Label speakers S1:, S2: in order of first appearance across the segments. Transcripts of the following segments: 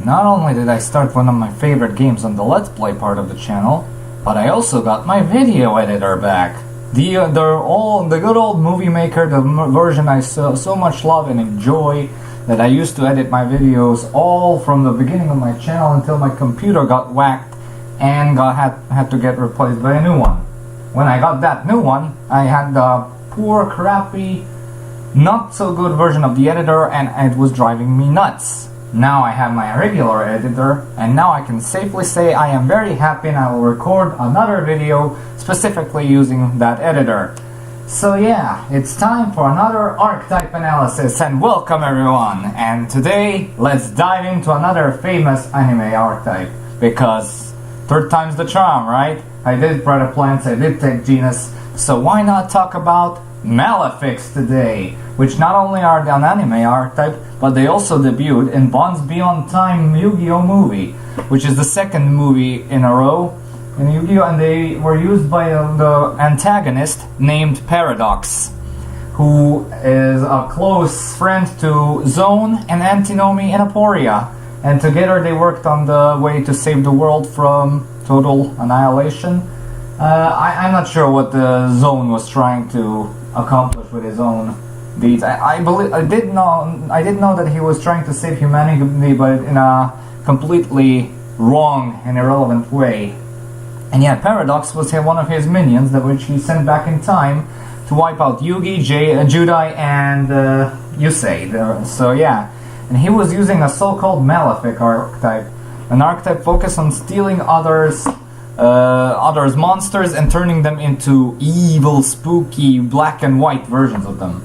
S1: not only did I start one of my favorite games on the Let's Play part of the channel, but I also got my video editor back. The good old Movie Maker, the version I so much love and enjoy, that I used to edit my videos all from the beginning of my channel until my computer got whacked and had to get replaced by a new one. When I got that new one, I had the poor, crappy, not so good version of the editor, and it was driving me nuts. Now I have my regular editor, and now I can safely say I am very happy and I will record another video specifically using that editor. So yeah, it's time for another Archetype analysis, and welcome everyone! And today, let's dive into another famous anime archetype, because third time's the charm, right? I did Predator Plants, I did take Genus, so why not talk about Malefics today, which not only are an anime archetype, but they also debuted in Bonds Beyond Time Yu-Gi-Oh! Movie, which is the second movie in a row in Yu-Gi-Oh! And they were used by the antagonist named Paradox, who is a close friend to Zone and Antinomy and Aporia, and together they worked on the way to save the world from total annihilation. I'm not sure what the Zone was trying to accomplish with his own deeds. I did know that he was trying to save humanity, but in a completely wrong and irrelevant way. And yeah, Paradox was one of his minions, which he sent back in time to wipe out Yugi, Judai, and Yusei. So yeah, and he was using a so-called Malefic archetype, an archetype focused on stealing others' monsters and turning them into evil, spooky, black and white versions of them.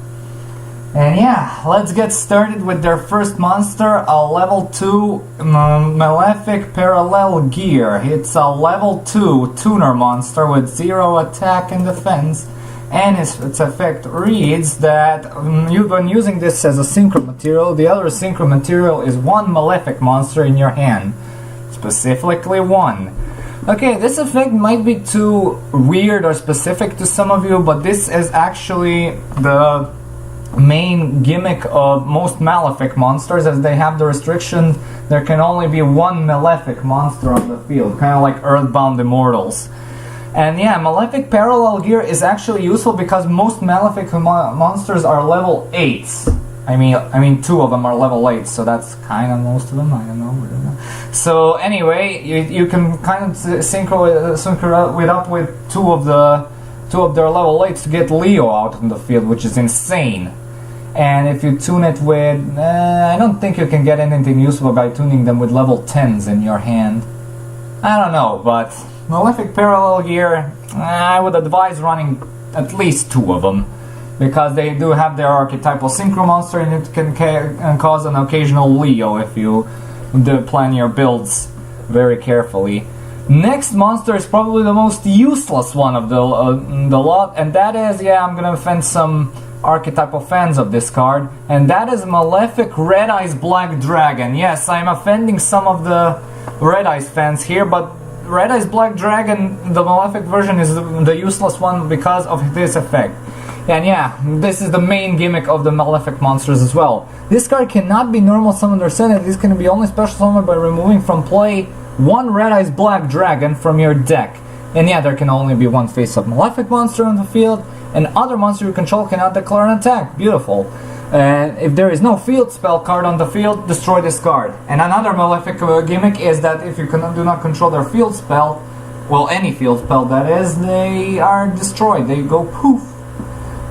S1: And yeah, let's get started with their first monster, a level 2 Malefic Parallel Gear. It's a level 2 tuner monster with 0 attack and defense, and its effect reads that when using this as a synchro material, the other synchro material is one Malefic monster in your hand. Specifically one. Okay, this effect might be too weird or specific to some of you, but this is actually the main gimmick of most Malefic monsters, as they have the restriction there can only be one Malefic monster on the field, kind of like Earthbound Immortals. And yeah, Malefic Parallel Gear is actually useful because most Malefic monsters are level 8s. I mean, 2 of them are level 8, so that's kind of most of them. I don't know. So anyway, you can kind of synchro it up with two of their level 8s to get Leo out in the field, which is insane. And if you tune it with, I don't think you can get anything useful by tuning them with level 10s in your hand. I don't know, but Malefic Parallel Gear, I would advise running at least 2 of them, because they do have their archetypal synchro monster, and it can cause an occasional Leo if you plan your builds very carefully. Next monster is probably the most useless one of the lot, and that is, yeah, I'm gonna offend some archetypal fans of this card, and that is Malefic Red Eyes Black Dragon. Yes, I'm offending some of the Red Eyes fans here, but Red Eyes Black Dragon, the Malefic version, is the useless one because of this effect. And yeah, this is the main gimmick of the Malefic monsters as well. This card cannot be normal summoned or sent. This can be only special summoned by removing from play one Red Eyes Black Dragon from your deck. And yeah, there can only be one face-up Malefic monster on the field, and other monster you control cannot declare an attack. Beautiful. And if there is no field spell card on the field, destroy this card. And another Malefic gimmick is that if you do not control their field spell, well, any field spell that is, they are destroyed. They go poof.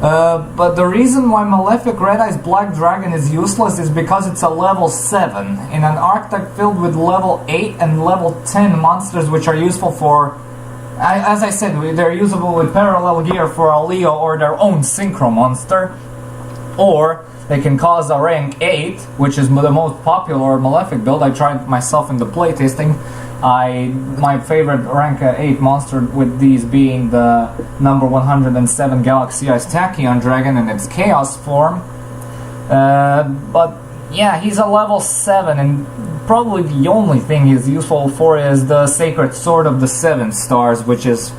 S1: But the reason why Malefic Red Eyes Black Dragon is useless is because it's a level 7 in an archetype filled with level 8 and level 10 monsters, which are useful for, as I said, they're usable with Parallel Gear for a Leo or their own synchro monster, or they can cause a rank 8, which is the most popular Malefic build. I tried myself in the playtesting. My favorite rank 8 monster with these being the number 107 Galaxy Ice Tachyon Dragon in its Chaos form. But yeah, he's a level 7, and probably the only thing he's useful for is the Sacred Sword of the 7 Stars, which is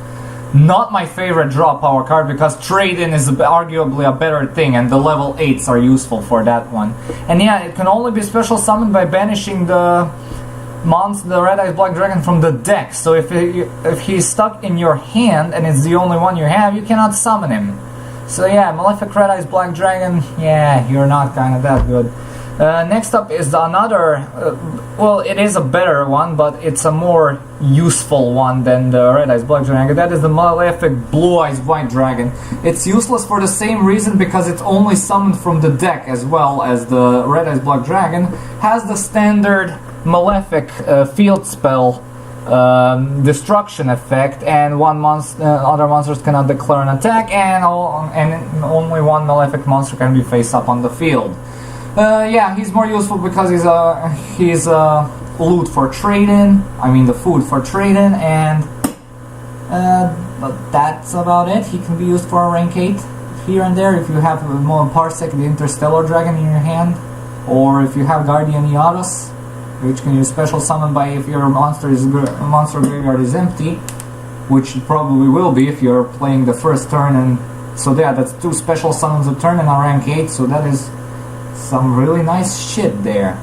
S1: not my favorite draw power card, because trade-in is arguably a better thing, and the level 8s are useful for that one. And yeah, it can only be special summoned by banishing the the Red Eyes Black Dragon from the deck. So if he's stuck in your hand and it's the only one you have, you cannot summon him. So yeah, Malefic Red Eyes Black Dragon, yeah, you're not kind of that good. Next up is another, well, it is a better one, but it's a more useful one than the Red Eyes Black Dragon. That is the Malefic Blueeyes White Dragon. It's useless for the same reason, because it's only summoned from the deck, as well as the Red Eyes Black Dragon has the standard Malefic field spell destruction effect, and other monsters cannot declare an attack, and only one Malefic monster can be face up on the field. Yeah, he's more useful because he's loot for trade-in. I mean the food for trade-in, and but that's about it. He can be used for a rank 8 here and there if you have more Parsec, the Interstellar Dragon, in your hand, or if you have Guardian Iaros, which can use special summon by if your monster graveyard is empty, which it probably will be if you're playing the first turn. And so yeah, that's 2 special summons a turn in a rank 8. So that is some really nice shit there.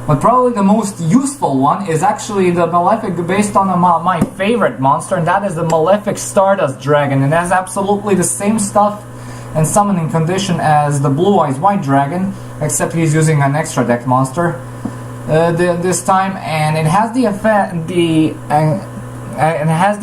S1: But probably the most useful one is actually the Malefic, based on my favorite monster, and that is the Malefic Stardust Dragon. And it has absolutely the same stuff and summoning condition as the Blueeyes White Dragon, except he's using an extra deck monster this time, and it has the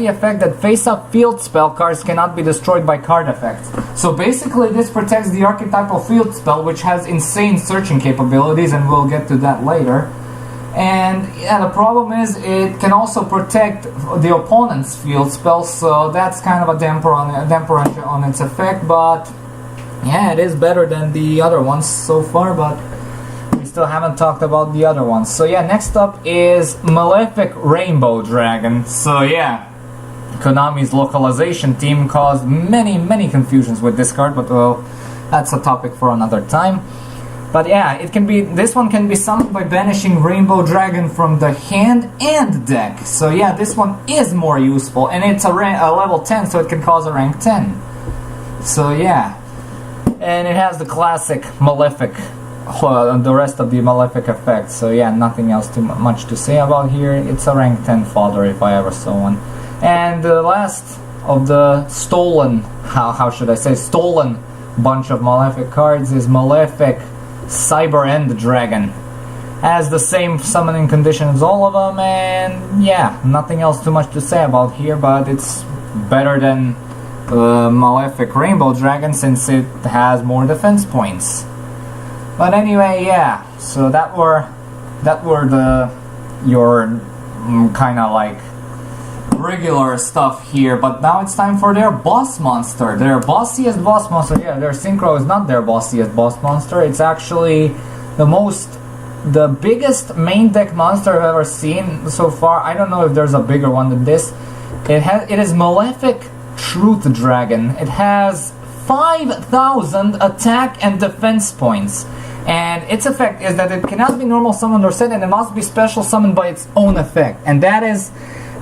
S1: effect that face-up field spell cards cannot be destroyed by card effects. So basically this protects the archetypal field spell, which has insane searching capabilities, and we'll get to that later. And yeah, the problem is it can also protect the opponent's field spells, so that's kind of a damper on its effect. But yeah, it is better than the other ones so far, but still haven't talked about the other ones. So yeah, next up is Malefic Rainbow Dragon. So yeah, Konami's localization team caused many confusions with this card, but well, that's a topic for another time. But yeah, this one can be summoned by banishing Rainbow Dragon from the hand and deck. So yeah, this one is more useful, and it's a level 10, so it can cause a rank 10. So yeah, and it has the classic Malefic, the rest of the Malefic effects. So yeah, nothing else too much to say about here. It's a rank 10 fodder if I ever saw one. And the last of the stolen, how should I say, stolen bunch of Malefic cards is Malefic Cyber End Dragon. Has the same summoning condition as all of them, and yeah, nothing else too much to say about here, but it's better than Malefic Rainbow Dragon since it has more defense points. But anyway, yeah, so that were your kind of like regular stuff here, but now it's time for their boss monster, their bossiest boss monster. Yeah, their Synchro is not their bossiest boss monster. It's actually the biggest main deck monster I've ever seen so far. I don't know if there's a bigger one than this. It is Malefic Truth Dragon. It has 5,000 attack and defense points. And its effect is that it cannot be normal summoned or set, and it must be special summoned by its own effect. And that is,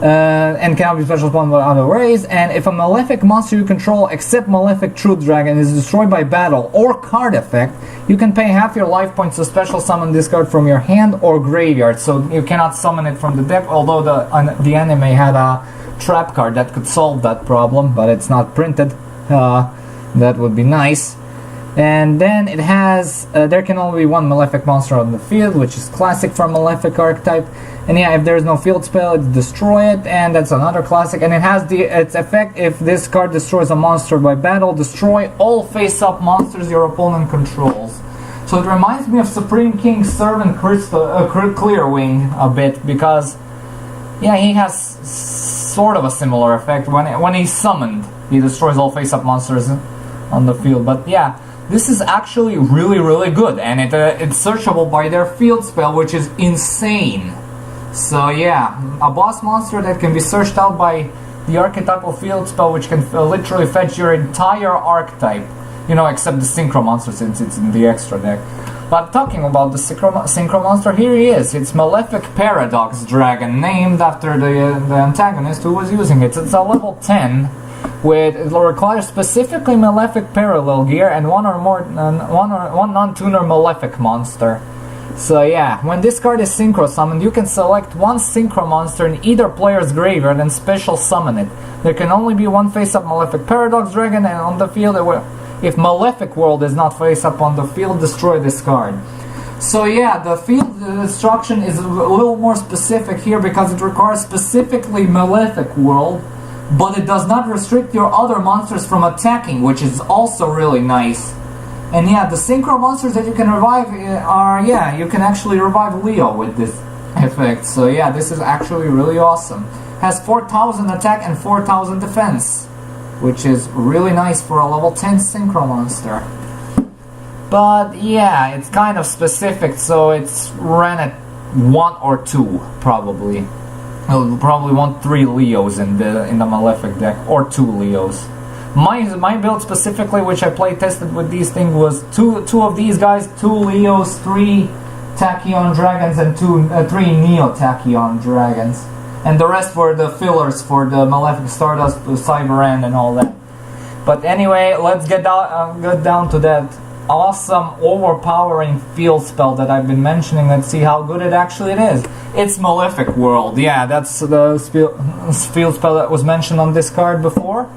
S1: and cannot be special summoned by other ways. And if a Malefic monster you control, except Malefic Truth Dragon, is destroyed by battle or card effect, you can pay half your life points to special summon this card from your hand or graveyard. So you cannot summon it from the deck, although the anime had a trap card that could solve that problem, but it's not printed. That would be nice. And then it has, there can only be one Malefic monster on the field, which is classic for Malefic Archetype. And yeah, if there's no field spell, it's destroy it, and that's another classic. And it has its effect, if this card destroys a monster by battle, destroy all face-up monsters your opponent controls. So it reminds me of Supreme King's Servant Clearwing a bit, because yeah, he has sort of a similar effect. When he's summoned, he destroys all face-up monsters on the field. But yeah, this is actually really good, and it's searchable by their field spell, which is insane. So yeah, a boss monster that can be searched out by the archetypal field spell, which can literally fetch your entire archetype, you know, except the Synchro monster since it's in the extra deck. But talking about the Synchro monster, here he is. It's Malefic Paradox Dragon, named after the antagonist who was using it. It's a level 10. It requires specifically Malefic Parallel Gear and one non-tuner Malefic monster. So yeah, when this card is synchro summoned, you can select one synchro monster in either player's graveyard and special summon it. There can only be one face-up Malefic Paradox Dragon, and on the field, if Malefic World is not face-up on the field, destroy this card. So yeah, the field destruction is a little more specific here because it requires specifically Malefic World, but it does not restrict your other monsters from attacking, which is also really nice. And yeah, the synchro monsters that you can revive are, yeah, you can actually revive Leo with this effect. So yeah, this is actually really awesome. Has 4,000 attack and 4,000 defense, which is really nice for a level 10 synchro monster. But yeah, it's kind of specific, so it's ran at 1 or 2 probably. You'll probably want 3 Leos in the Malefic deck, or 2 Leos. My build specifically, which I play tested with these things, was two of these guys, 2 Leos, 3 Tachyon Dragons, and 3 Neo Tachyon Dragons. And the rest were the fillers for the Malefic Stardust, Cyberend, and all that. But anyway, let's get down to that awesome, overpowering field spell that I've been mentioning. Let's see how good it actually is. It's Malefic World. Yeah, that's the field spell that was mentioned on this card before.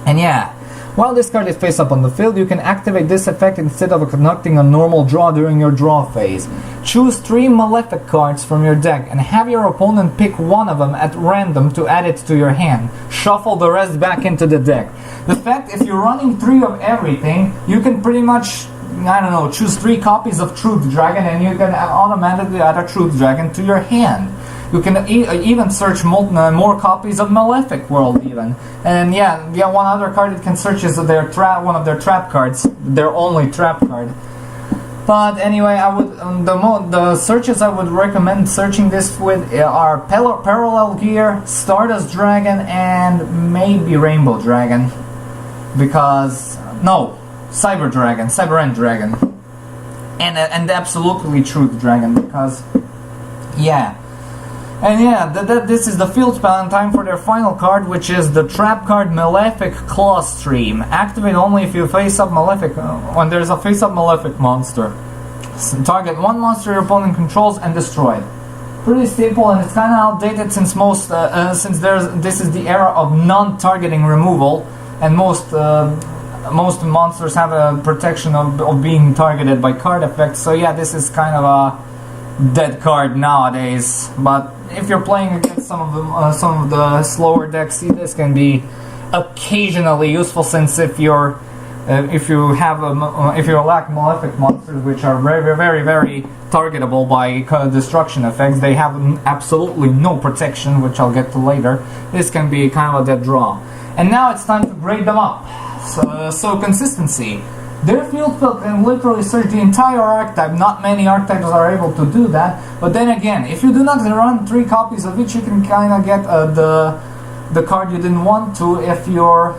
S1: And yeah, while this card is face up on the field, you can activate this effect instead of conducting a normal draw during your draw phase. Choose 3 Malefic cards from your deck and have your opponent pick one of them at random to add it to your hand. Shuffle the rest back into the deck. The fact, if you're running 3 of everything, you can pretty much, I don't know, choose 3 copies of Truth Dragon and you can automatically add a Truth Dragon to your hand. You can even search more copies of Malefic World even. And yeah, one other card it can search is one of their trap cards, their only trap card. But anyway, I would the searches I would recommend searching this with are Parallel Gear, Stardust Dragon, and maybe Rainbow Dragon. Because no, Cyberend Dragon, and absolutely Truth Dragon, because yeah. And yeah, this is the field spell in time for their final card, which is the trap card Malefic Claw Stream. Activate only if you face up Malefic, when there's a face up Malefic monster. Target one monster your opponent controls and destroy it. Pretty simple, and it's kind of outdated since this is the era of non-targeting removal, and most monsters have a protection of being targeted by card effects. So yeah, this is kind of a dead card nowadays, but if you're playing against some of the slower decks, see, this can be occasionally useful, since if you lack Malefic monsters, which are very targetable by destruction effects, they have absolutely no protection, which I'll get to later. This can be kind of a dead draw. And now it's time to grade them up. So consistency. Their field spell can literally search the entire archetype. Not many archetypes are able to do that. But then again, if you do not run 3 copies of each, you can kind of get the card you didn't want to if your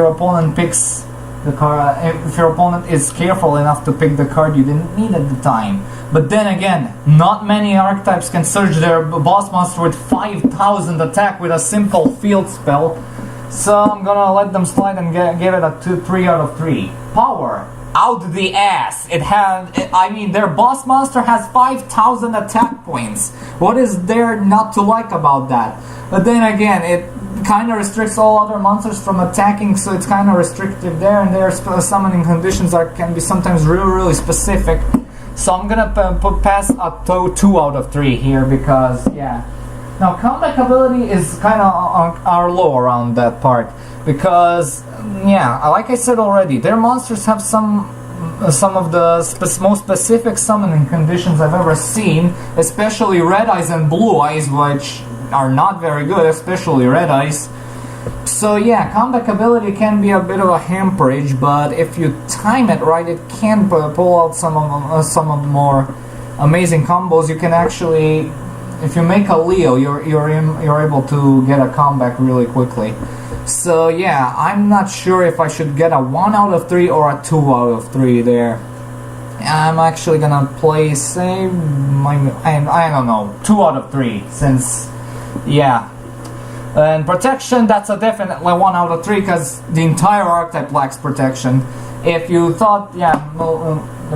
S1: opponent picks the card. If your opponent is careful enough to pick the card you didn't need at the time. But then again, not many archetypes can search their boss monster with 5,000 attack with a simple field spell. So I'm gonna let them slide and give it a 3 out of 3. Power out the ass. Their boss monster has 5,000 attack points. What is there not to like about that? But then again, it kind of restricts all other monsters from attacking, so it's kind of restrictive there. And their summoning conditions can be sometimes really specific. So I'm gonna pass a 2 out of 3 here, because yeah. Now, comeback ability is kind of our low around that part, because, yeah, like I said already, their monsters have some of the most specific summoning conditions I've ever seen, especially Red Eyes and Blue Eyes, which are not very good, especially Red Eyes. So yeah, comeback ability can be a bit of a hamperage, but if you time it right, it can pull out some of the more amazing combos. You can actually, if you make a Leo, you're able to get a comeback really quickly. So yeah, I'm not sure if I should get a 1 out of 3 or a 2 out of 3 there. I'm actually gonna play, say, I don't know, 2 out of 3, since, yeah. And protection, that's a definitely 1 out of 3, because the entire archetype lacks protection. If you thought, yeah,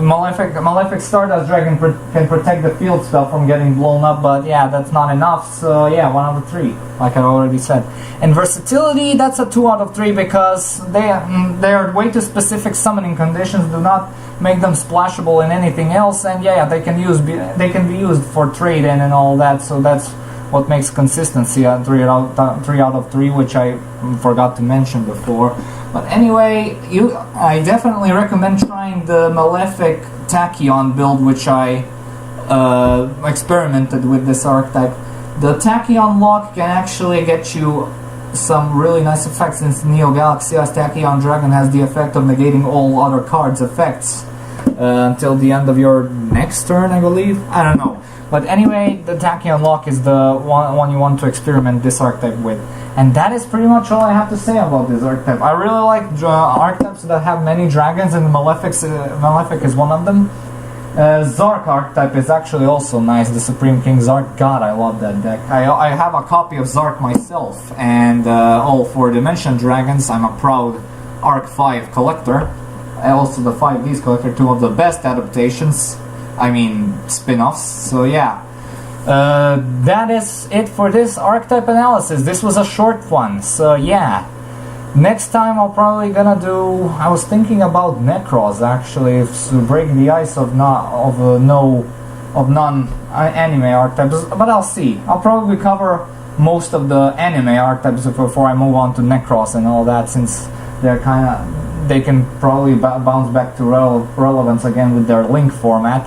S1: Malefic Stardust Dragon can protect the field spell from getting blown up, but yeah, that's not enough, so yeah, 1 out of 3, like I already said. And versatility, that's a 2 out of 3 because they are way too specific summoning conditions, do not make them splashable in anything else, and yeah, they can be used for trade-in and all that, so that's what makes consistency a 3 out of 3, which I forgot to mention before. But anyway, I definitely recommend trying the Malefic Tachyon build, which I experimented with this archetype. The Tachyon lock can actually get you some really nice effects, since Neo Galaxia's Stardust Dragon has the effect of negating all other cards' effects until the end of your next turn, I believe. I don't know. But anyway, the Tachyon lock is the one you want to experiment this archetype with. And that is pretty much all I have to say about this archetype. I really like archetypes that have many dragons, and Malefic is one of them. Zark archetype is actually also nice, the Supreme King Zark. God, I love that deck. I have a copy of Zark myself, and all 4 Dimension Dragons. I'm a proud Arc 5 collector. Also the 5Ds collector, 2 of the best adaptations. I mean, spin-offs, so yeah. That is it for this archetype analysis. This was a short one, so yeah. Next time I'll probably gonna do... I was thinking about Necros, actually, to break the ice of non-anime archetypes, but I'll see. I'll probably cover most of the anime archetypes before I move on to Necros and all that, since they're they can probably bounce back to relevance again with their link format.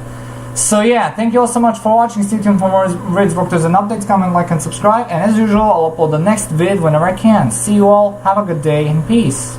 S1: So yeah, thank you all so much for watching. Stay tuned for more vids, walkthroughs, and updates. Comment, like, and subscribe. And as usual, I'll upload the next vid whenever I can. See you all. Have a good day and peace.